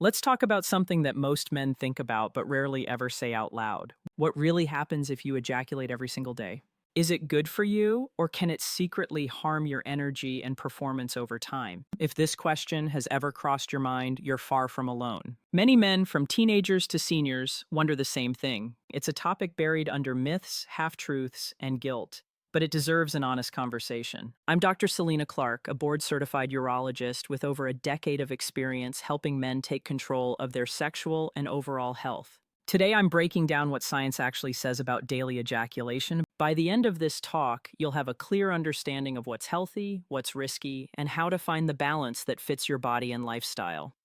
Let's talk about something that most men think about but rarely ever say out loud. What really happens if you ejaculate every single day? Is it good for you, or can it secretly harm your energy and performance over time? If this question has ever crossed your mind, you're far from alone. Many men, from teenagers to seniors, wonder the same thing. It's a topic buried under myths, half-truths, and guilt, but it deserves an honest conversation. I'm Dr. Selena Clarke, a board-certified urologist with over a decade of experience helping men take control of their sexual and overall health. Today, I'm breaking down what science actually says about daily ejaculation. By the end of this talk, you'll have a clear understanding of what's healthy, what's risky, and how to find the balance that fits your body and lifestyle.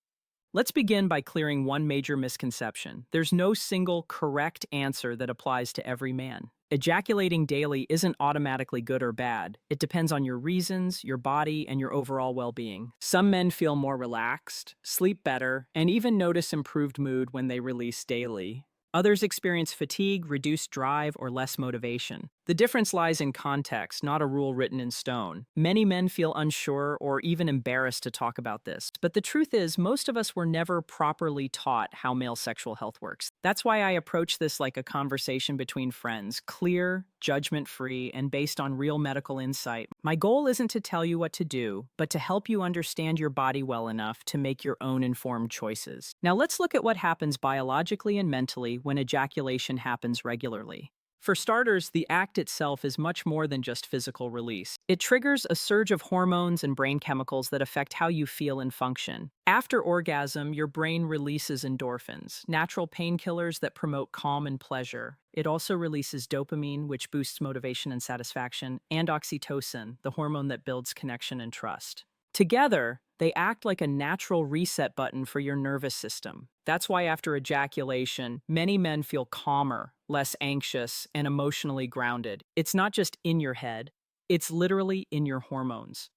Let's begin by clearing one major misconception. There's no single correct answer that applies to every man. Ejaculating daily isn't automatically good or bad. It depends on your reasons, your body, and your overall well-being. Some men feel more relaxed, sleep better, and even notice improved mood when they release daily. Others experience fatigue, reduced drive, or less motivation. The difference lies in context, not a rule written in stone. Many men feel unsure or even embarrassed to talk about this. But the truth is, most of us were never properly taught how male sexual health works. That's why I approach this like a conversation between friends, clear, judgment-free, and based on real medical insight. My goal isn't to tell you what to do, but to help you understand your body well enough to make your own informed choices. Now let's look at what happens biologically and mentally when ejaculation happens regularly. For starters, the act itself is much more than just physical release. It triggers a surge of hormones and brain chemicals that affect how you feel and function. After orgasm, your brain releases endorphins, natural painkillers that promote calm and pleasure. It also releases dopamine, which boosts motivation and satisfaction, and oxytocin, the hormone that builds connection and trust. Together, they act like a natural reset button for your nervous system. That's why after ejaculation, many men feel calmer, less anxious, and emotionally grounded. It's not just in your head, it's literally in your hormones.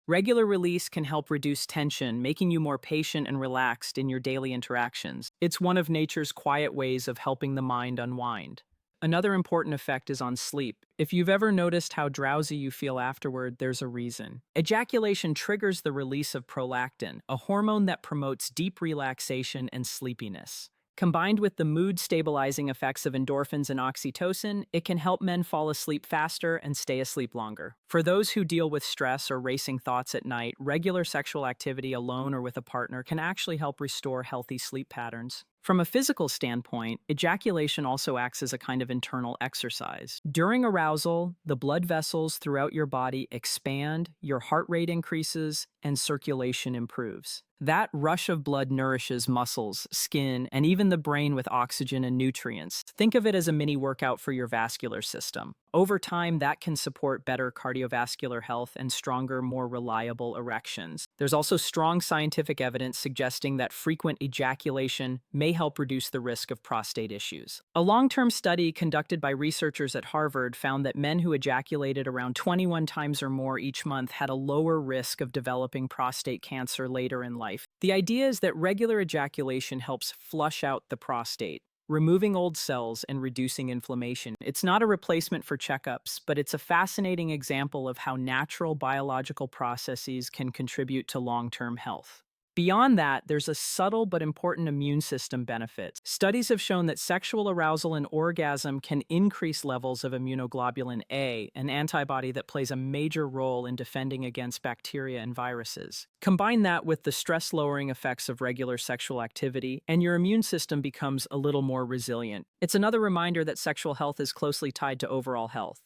Regular release can help reduce tension, making you more patient and relaxed in your daily interactions. It's one of nature's quiet ways of helping the mind unwind. Another important effect is on sleep. If you've ever noticed how drowsy you feel afterward, there's a reason. Ejaculation triggers the release of prolactin, a hormone that promotes deep relaxation and sleepiness. Combined with the mood-stabilizing effects of endorphins and oxytocin, it can help men fall asleep faster and stay asleep longer. For those who deal with stress or racing thoughts at night, regular sexual activity alone or with a partner can actually help restore healthy sleep patterns. From a physical standpoint, ejaculation also acts as a kind of internal exercise. During arousal, the blood vessels throughout your body expand, your heart rate increases, and circulation improves. That rush of blood nourishes muscles, skin, and even the brain with oxygen and nutrients. Think of it as a mini workout for your vascular system. Over time, that can support better cardiovascular health and stronger, more reliable erections. There's also strong scientific evidence suggesting that frequent ejaculation may help reduce the risk of prostate issues. A long-term study conducted by researchers at Harvard found that men who ejaculated around 21 times or more each month had a lower risk of developing prostate cancer later in life. The idea is that regular ejaculation helps flush out the prostate, removing old cells and reducing inflammation. It's not a replacement for checkups, but it's a fascinating example of how natural biological processes can contribute to long-term health. Beyond that, there's a subtle but important immune system benefit. Studies have shown that sexual arousal and orgasm can increase levels of immunoglobulin A, an antibody that plays a major role in defending against bacteria and viruses. Combine that with the stress-lowering effects of regular sexual activity, and your immune system becomes a little more resilient. It's another reminder that sexual health is closely tied to overall health.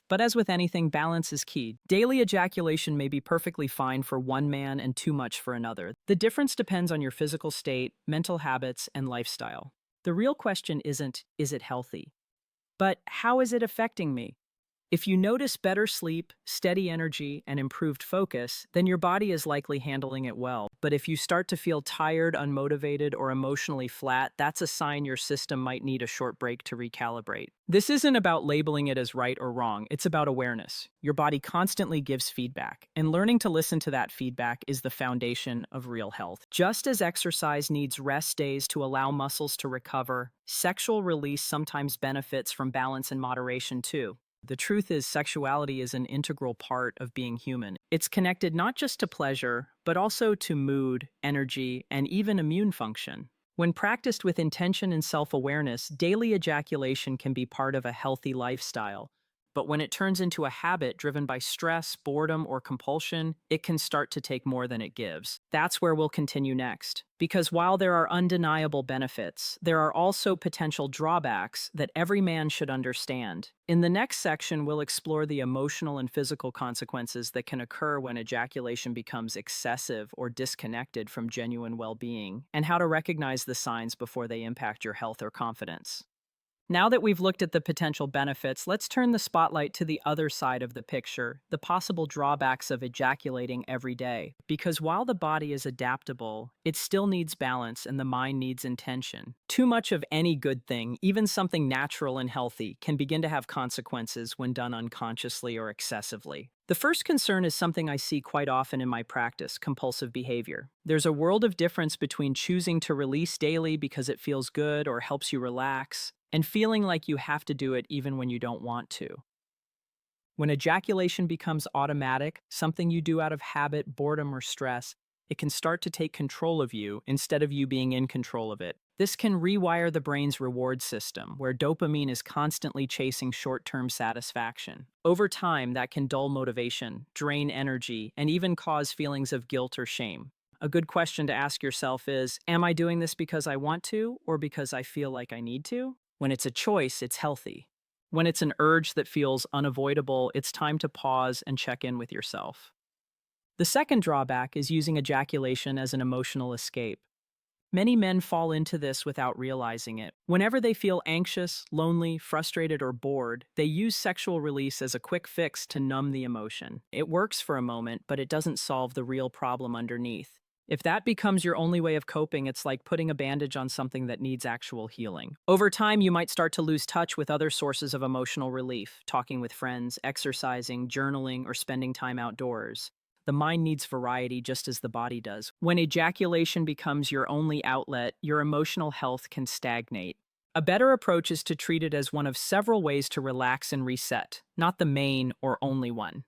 But as with anything, balance is key. Daily ejaculation may be perfectly fine for one man and too much for another. The difference depends on your physical state, mental habits, and lifestyle. The real question isn't, is it healthy? But how is it affecting me? If you notice better sleep, steady energy, and improved focus, then your body is likely handling it well. But if you start to feel tired, unmotivated, or emotionally flat, that's a sign your system might need a short break to recalibrate. This isn't about labeling it as right or wrong, it's about awareness. Your body constantly gives feedback, and learning to listen to that feedback is the foundation of real health. Just as exercise needs rest days to allow muscles to recover, sexual release sometimes benefits from balance and moderation too. The truth is, sexuality is an integral part of being human. It's connected not just to pleasure, but also to mood, energy, and even immune function. When practiced with intention and self-awareness, daily ejaculation can be part of a healthy lifestyle. But when it turns into a habit driven by stress, boredom, or compulsion, it can start to take more than it gives. That's where we'll continue next. Because while there are undeniable benefits, there are also potential drawbacks that every man should understand. In the next section, we'll explore the emotional and physical consequences that can occur when ejaculation becomes excessive or disconnected from genuine well-being, and how to recognize the signs before they impact your health or confidence. Now that we've looked at the potential benefits, let's turn the spotlight to the other side of the picture, the possible drawbacks of ejaculating every day. Because while the body is adaptable, it still needs balance and the mind needs intention. Too much of any good thing, even something natural and healthy, can begin to have consequences when done unconsciously or excessively. The first concern is something I see quite often in my practice: compulsive behavior. There's a world of difference between choosing to release daily because it feels good or helps you relax, and feeling like you have to do it even when you don't want to. When ejaculation becomes automatic, something you do out of habit, boredom, or stress, it can start to take control of you instead of you being in control of it. This can rewire the brain's reward system, where dopamine is constantly chasing short-term satisfaction. Over time, that can dull motivation, drain energy, and even cause feelings of guilt or shame. A good question to ask yourself is, am I doing this because I want to or because I feel like I need to? When it's a choice, it's healthy. When it's an urge that feels unavoidable, it's time to pause and check in with yourself. The second drawback is using ejaculation as an emotional escape. Many men fall into this without realizing it. Whenever they feel anxious, lonely, frustrated, or bored, they use sexual release as a quick fix to numb the emotion. It works for a moment, but it doesn't solve the real problem underneath. If that becomes your only way of coping, it's like putting a bandage on something that needs actual healing. Over time, you might start to lose touch with other sources of emotional relief: talking with friends, exercising, journaling, or spending time outdoors. The mind needs variety just as the body does. When ejaculation becomes your only outlet, your emotional health can stagnate. A better approach is to treat it as one of several ways to relax and reset, not the main or only one.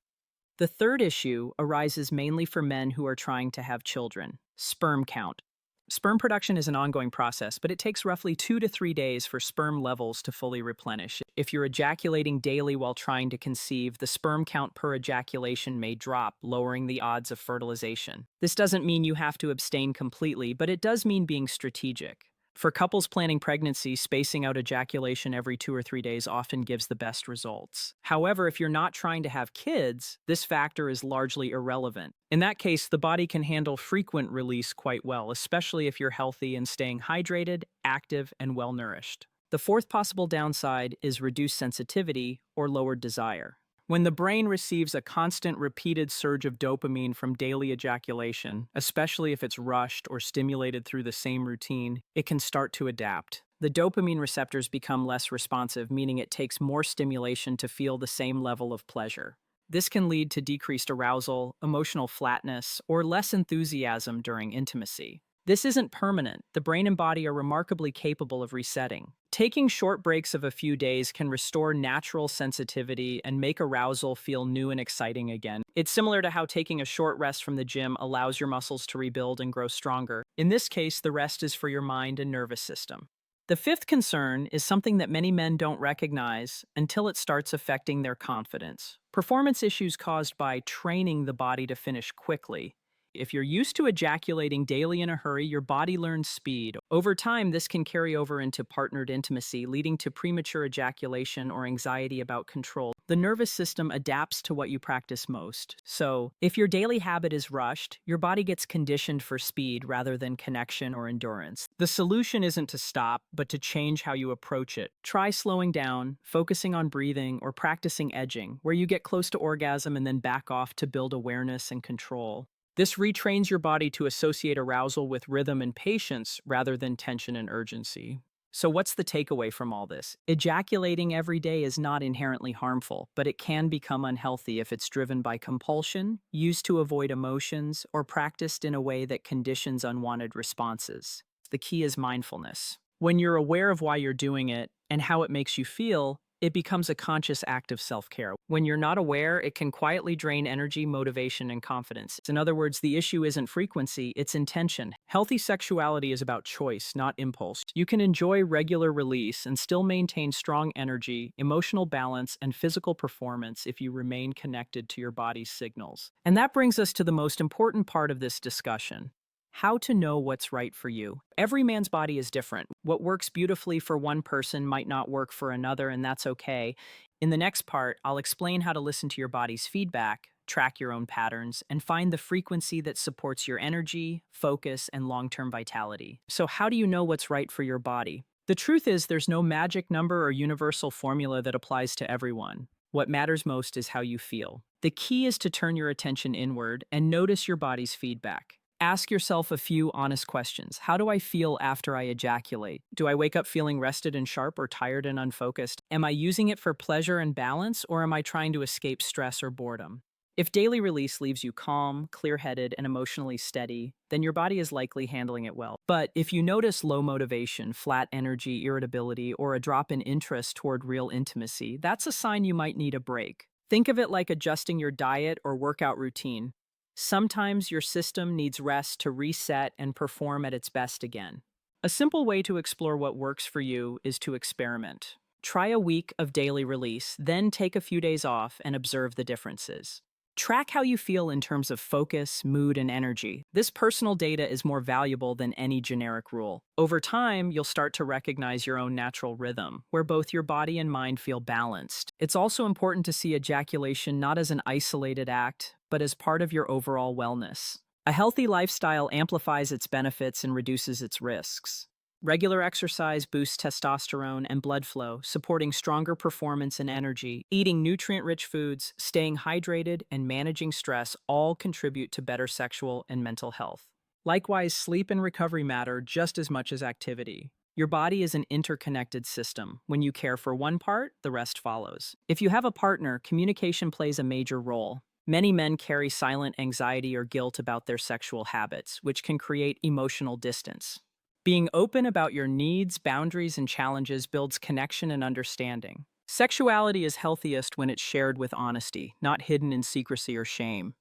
The third issue arises mainly for men who are trying to have children: sperm count. Sperm production is an ongoing process, but it takes roughly 2 to 3 days for sperm levels to fully replenish. If you're ejaculating daily while trying to conceive, the sperm count per ejaculation may drop, lowering the odds of fertilization. This doesn't mean you have to abstain completely, but it does mean being strategic. For couples planning pregnancy, spacing out ejaculation every 2 or 3 days often gives the best results. However, if you're not trying to have kids, this factor is largely irrelevant. In that case, the body can handle frequent release quite well, especially if you're healthy and staying hydrated, active, and well-nourished. The fourth possible downside is reduced sensitivity or lowered desire. When the brain receives a constant repeated surge of dopamine from daily ejaculation, especially if it's rushed or stimulated through the same routine, it can start to adapt. The dopamine receptors become less responsive, meaning it takes more stimulation to feel the same level of pleasure. This can lead to decreased arousal, emotional flatness, or less enthusiasm during intimacy. This isn't permanent. The brain and body are remarkably capable of resetting. Taking short breaks of a few days can restore natural sensitivity and make arousal feel new and exciting again. It's similar to how taking a short rest from the gym allows your muscles to rebuild and grow stronger. In this case, the rest is for your mind and nervous system. The fifth concern is something that many men don't recognize until it starts affecting their confidence: performance issues caused by training the body to finish quickly. If you're used to ejaculating daily in a hurry, your body learns speed. Over time, this can carry over into partnered intimacy, leading to premature ejaculation or anxiety about control. The nervous system adapts to what you practice most. So, if your daily habit is rushed, your body gets conditioned for speed rather than connection or endurance. The solution isn't to stop, but to change how you approach it. Try slowing down, focusing on breathing, or practicing edging, where you get close to orgasm and then back off to build awareness and control. This retrains your body to associate arousal with rhythm and patience rather than tension and urgency. So what's the takeaway from all this? Ejaculating every day is not inherently harmful, but it can become unhealthy if it's driven by compulsion, used to avoid emotions, or practiced in a way that conditions unwanted responses. The key is mindfulness. When you're aware of why you're doing it and how it makes you feel, It becomes a conscious act of self-care. When you're not aware, it can quietly drain energy, motivation, and confidence. In other words, the issue isn't frequency, it's intention. Healthy sexuality is about choice, not impulse. You can enjoy regular release and still maintain strong energy, emotional balance, and physical performance if you remain connected to your body's signals. And that brings us to the most important part of this discussion. How to know what's right for you. Every man's body is different. What works beautifully for one person might not work for another, and that's okay. In the next part, I'll explain how to listen to your body's feedback, track your own patterns, and find the frequency that supports your energy, focus, and long-term vitality. So how do you know what's right for your body? The truth is, there's no magic number or universal formula that applies to everyone. What matters most is how you feel. The key is to turn your attention inward and notice your body's feedback. Ask yourself a few honest questions. How do I feel after I ejaculate? Do I wake up feeling rested and sharp or tired and unfocused? Am I using it for pleasure and balance, or am I trying to escape stress or boredom? If daily release leaves you calm, clear-headed, and emotionally steady, then your body is likely handling it well. But if you notice low motivation, flat energy, irritability, or a drop in interest toward real intimacy, that's a sign you might need a break. Think of it like adjusting your diet or workout routine. Sometimes your system needs rest to reset and perform at its best again. A simple way to explore what works for you is to experiment. Try a week of daily release, then take a few days off and observe the differences. Track how you feel in terms of focus, mood, and energy. This personal data is more valuable than any generic rule. Over time, you'll start to recognize your own natural rhythm, where both your body and mind feel balanced. It's also important to see ejaculation not as an isolated act, but as part of your overall wellness. A healthy lifestyle amplifies its benefits and reduces its risks. Regular exercise boosts testosterone and blood flow, supporting stronger performance and energy. Eating nutrient-rich foods, staying hydrated, and managing stress all contribute to better sexual and mental health. Likewise, sleep and recovery matter just as much as activity. Your body is an interconnected system. When you care for one part, the rest follows. If you have a partner, communication plays a major role. Many men carry silent anxiety or guilt about their sexual habits, which can create emotional distance. Being open about your needs, boundaries, and challenges builds connection and understanding. Sexuality is healthiest when it's shared with honesty, not hidden in secrecy or shame.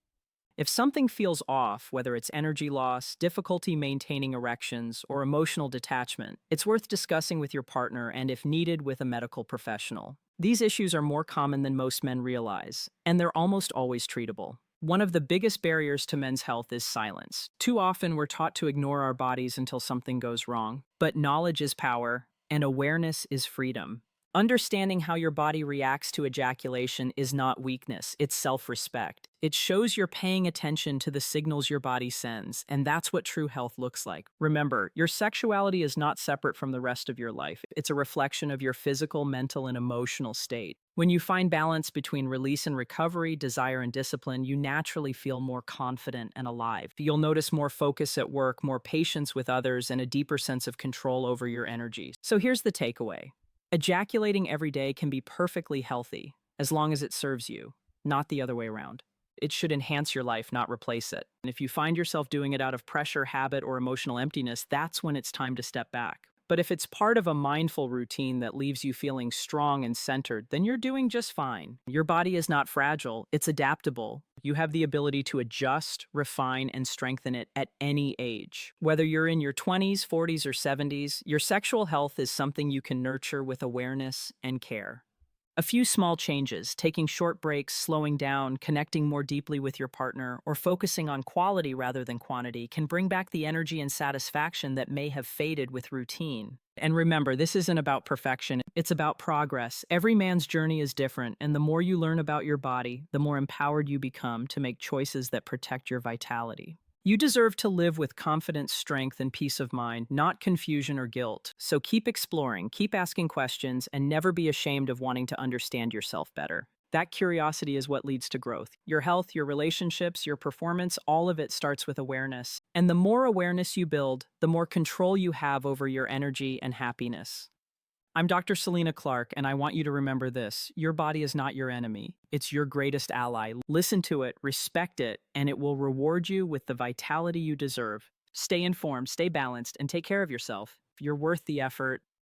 If something feels off, whether it's energy loss, difficulty maintaining erections, or emotional detachment, it's worth discussing with your partner and, if needed, with a medical professional. These issues are more common than most men realize, and they're almost always treatable. One of the biggest barriers to men's health is silence. Too often, we're taught to ignore our bodies until something goes wrong. But knowledge is power, and awareness is freedom. Understanding how your body reacts to ejaculation is not weakness, it's self-respect. It shows you're paying attention to the signals your body sends, and that's what true health looks like. Remember, your sexuality is not separate from the rest of your life. It's a reflection of your physical, mental, and emotional state. When you find balance between release and recovery, desire and discipline, you naturally feel more confident and alive. You'll notice more focus at work, more patience with others, and a deeper sense of control over your energy. So here's the takeaway. Ejaculating every day can be perfectly healthy, as long as it serves you, not the other way around. It should enhance your life, not replace it. And if you find yourself doing it out of pressure, habit, or emotional emptiness, that's when it's time to step back. But if it's part of a mindful routine that leaves you feeling strong and centered, then you're doing just fine. Your body is not fragile, it's adaptable. You have the ability to adjust, refine, and strengthen it at any age. Whether you're in your 20s, 40s, or 70s, your sexual health is something you can nurture with awareness and care. A few small changes, taking short breaks, slowing down, connecting more deeply with your partner, or focusing on quality rather than quantity, can bring back the energy and satisfaction that may have faded with routine. And remember, this isn't about perfection, it's about progress. Every man's journey is different, and the more you learn about your body, the more empowered you become to make choices that protect your vitality. You deserve to live with confidence, strength, and peace of mind, not confusion or guilt. So keep exploring, keep asking questions, and never be ashamed of wanting to understand yourself better. That curiosity is what leads to growth. Your health, your relationships, your performance, all of it starts with awareness. And the more awareness you build, the more control you have over your energy and happiness. I'm Dr. Selena Clarke, and I want you to remember this. Your body is not your enemy. It's your greatest ally. Listen to it, respect it, and it will reward you with the vitality you deserve. Stay informed, stay balanced, and take care of yourself. You're worth the effort.